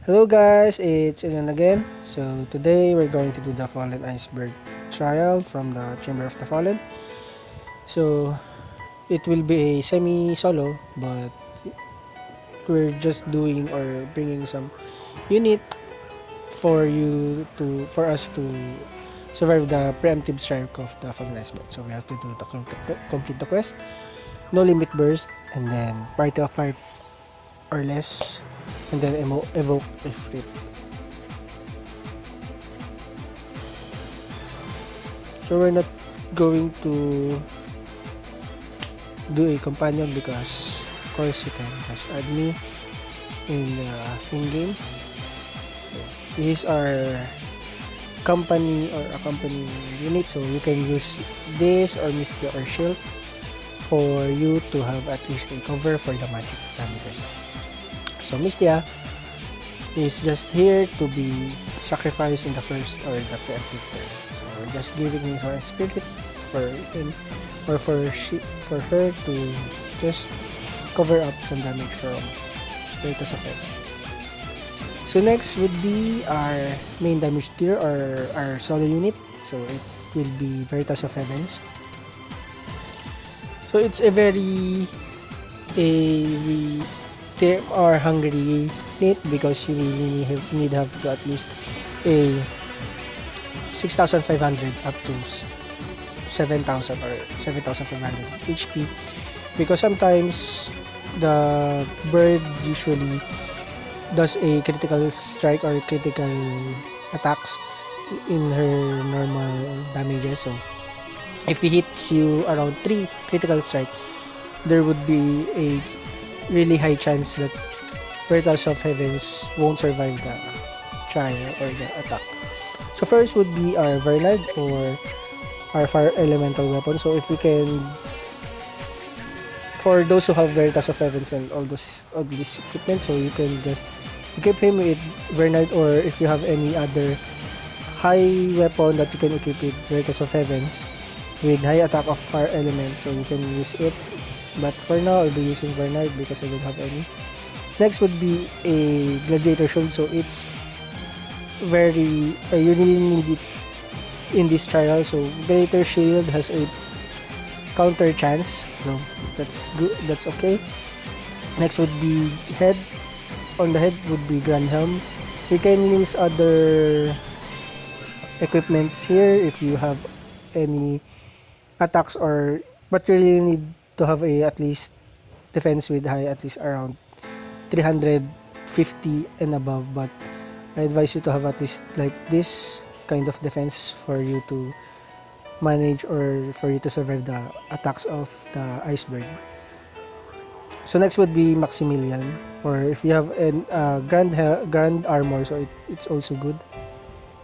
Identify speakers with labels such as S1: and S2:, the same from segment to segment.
S1: Hello guys, it's Ilan again. So today we're going to do the Fallen Iceberg trial from the Chamber of the Fallen. So it will be a semi-solo, but we're just doing or bringing some unit for us to survive the preemptive strike of the Fallen Iceberg. So we have to do the complete the quest, no limit burst, and then party of 5 or less, and then evoke Ifrit. So we're not going to do a companion because of course you can just add me in game. So this is our company or a company unit, so you can use this or Mystia or Shield for you to have at least a cover for the magic damages. So Mystia is just here to be sacrificed in the first or the preemptive turn. So we're just giving him her spirit for him or for her to just cover up some damage from Veritas effect. So next would be our main damage tier or our solo unit. So it will be Veritas of Heavens. So it's a very TMR hungry unit because you really need have to at least a 6,500 up to 7,000 or 7,500 HP, because sometimes the bird usually does a critical strike or critical attacks in her normal damages. So if he hits you around 3 critical strike, there would be a really high chance that Veritas of Heavens won't survive the trial or the attack. So first would be our Vernard or our fire elemental weapon. So if we can, for those who have Veritas of Heavens and all this equipment, so you can just equip him with Vernard, or if you have any other high weapon that you can equip with Veritas of Heavens with high attack of fire element, so you can use it. But for now, I'll be using Vernard because I don't have any. Next would be a Gladiator Shield. So it's very you really need it in this trial. So Gladiator Shield has a counter chance, so that's good, that's okay. Next would be head. On the head would be Grand Helm. You can use other equipments here if you have any attacks, or but you really need to have a at least defense with high at least around 350 and above. But I advise you to have at least like this kind of defense for you to manage or for you to survive the attacks of the iceberg. So next would be Maximilian, or if you have an grand armor, so it's also good.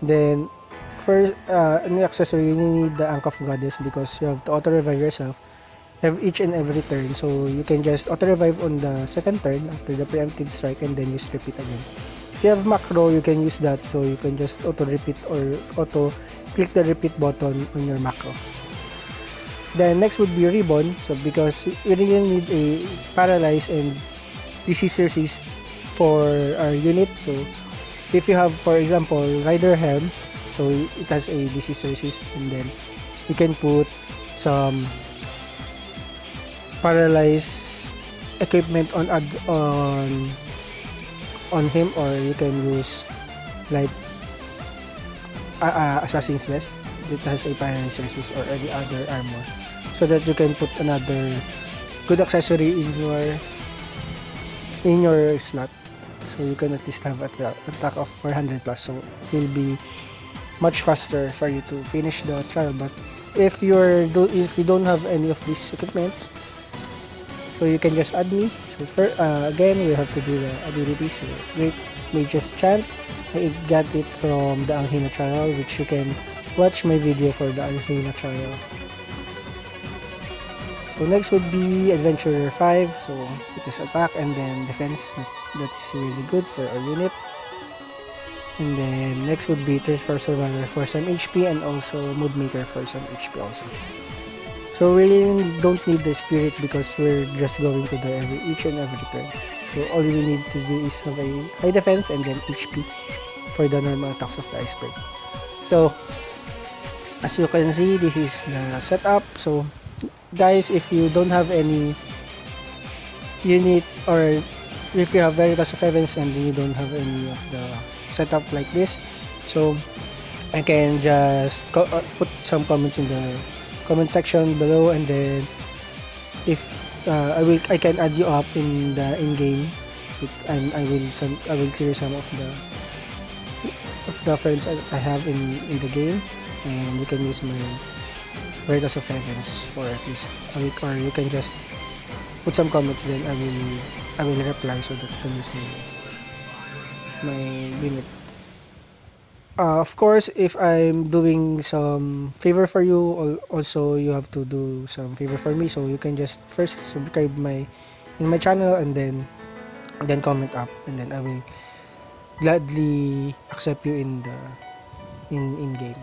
S1: Then first an accessory, you need the Ankh of Goddess because you have to auto revive yourself each and every turn. So you can just auto revive on the second turn after the preemptive strike and then just repeat again. If you have macro, you can use that, so you can just auto repeat or auto click the repeat button on your macro. Then next would be Ribbon, so because we really need a paralyze and disease resist for our unit. So if you have, for example, Rider Helm, so it has a disease resist, and then you can put some paralyze equipment on him, or you can use like Assassin's Vest that has a paralyze resist or any other armor, so that you can put another good accessory in your slot, so you can at least have attack of 400 plus, so it will be much faster for you to finish the trial. But if you don't have any of these equipments, so you can just add me. So again, we have to do the abilities. So Great Mage's Chant, I got it from the Alhina trial, which you can watch my video for the Alhina trial. So next would be Adventurer 5, so it is attack and then defense, that is really good for our unit. And then next would be Thirst for Survivor for some HP, and also Mood Maker for some HP also. So we really don't need the spirit because we're just going to die each and every turn. So all we need to do is have a high defense and then HP for the normal attacks of the iceberg. So as you can see, this is the setup. So guys, if you don't have any unit, or if you have Veritas of Heavens and you don't have any of the setup like this, so I can just put some comments in the comment section below, and then if I can add you up in the in-game, and I will clear some of the friends I have in the game, and you can use my Veritas of Heavens for at least a week, or you can just put some comments, then I will reply so that you can use my unit. Of course, if I'm doing some favor for you, also you have to do some favor for me. So you can just first subscribe in my channel, and then comment up, and then I will gladly accept you in game.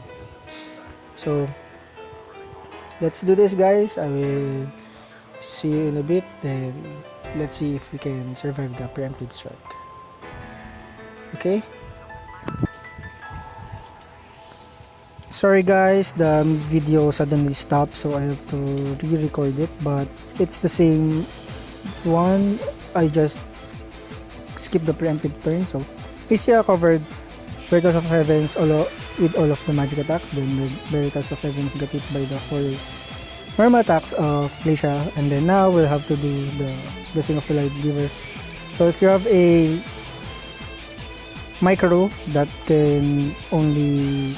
S1: So let's do this, guys. I will see you in a bit. Then let's see if we can survive the preemptive strike. Okay. Sorry guys, the video suddenly stopped, so I have to re-record it, but it's the same one. I just skipped the preemptive turn. So PCA covered Veritas of Heavens with all of the magic attacks, then the Veritas of Heavens got hit by the 4 normal attacks of Glacia, and then now we'll have to do the Blessing of the Light Giver. So if you have a micro that can only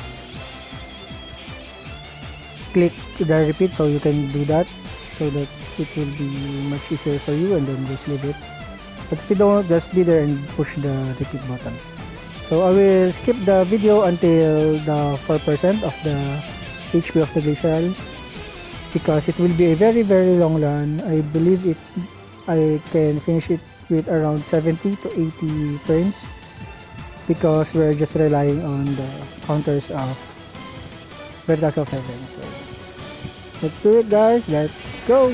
S1: click the repeat, so you can do that so that it will be much easier for you, and then just leave it. But if you don't, just be there and push the repeat button. So I will skip the video until the 4% of the HP of the glacial, because it will be a very long run. I believe I can finish it with around 70 to 80 turns, because we're just relying on the counters of Veritas of Heaven. So let's do it, guys. Let's go.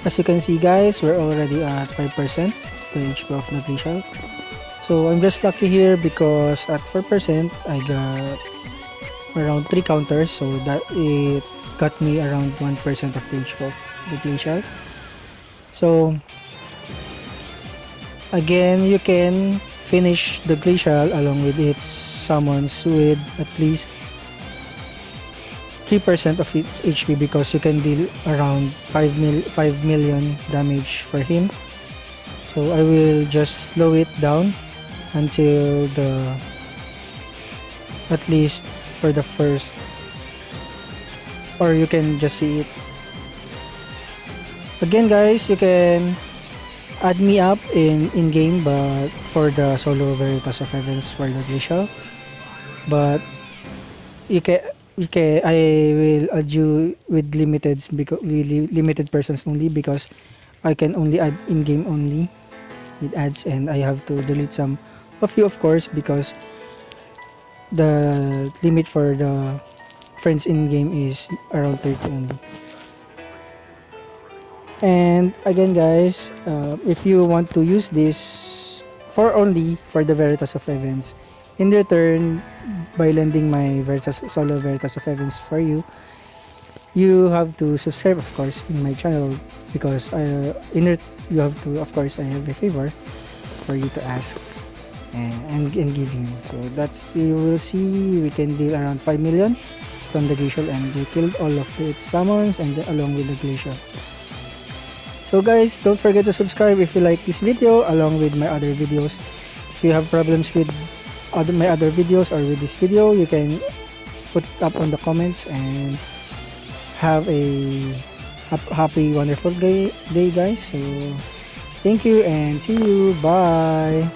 S1: As you can see guys, we're already at 5% of the HP of the glacial. So I'm just lucky here because at 4% I got around 3 counters, so that it got me around 1% of the HP of the glacial. So again, you can finish the glacial along with its summons with at least 3% of its HP because you can deal around 5 million damage for him. So I will just slow it down until the, at least for the first, or you can just see it. Again guys, you can add me up in game, but for the solo Veritas of Heavens for the glacial. But I will add you with limited persons only because I can only add in game only with ads, and I have to delete some of you of course because the limit for the friends in game is around 30 only. And again guys, if you want to use this for only for the Veritas of Events, in return by lending my solo Veritas of Events for you, you have to subscribe of course in my channel because you have to, of course I have a favor for you to ask and giving you. So that's, you will see we can deal around 5 million from the glacial, and we killed all of its summons and along with the glacial. So guys, don't forget to subscribe if you like this video along with my other videos. If you have problems with my other videos or with this video, you can put it up on the comments, and have a happy wonderful day guys. So thank you and see you, bye.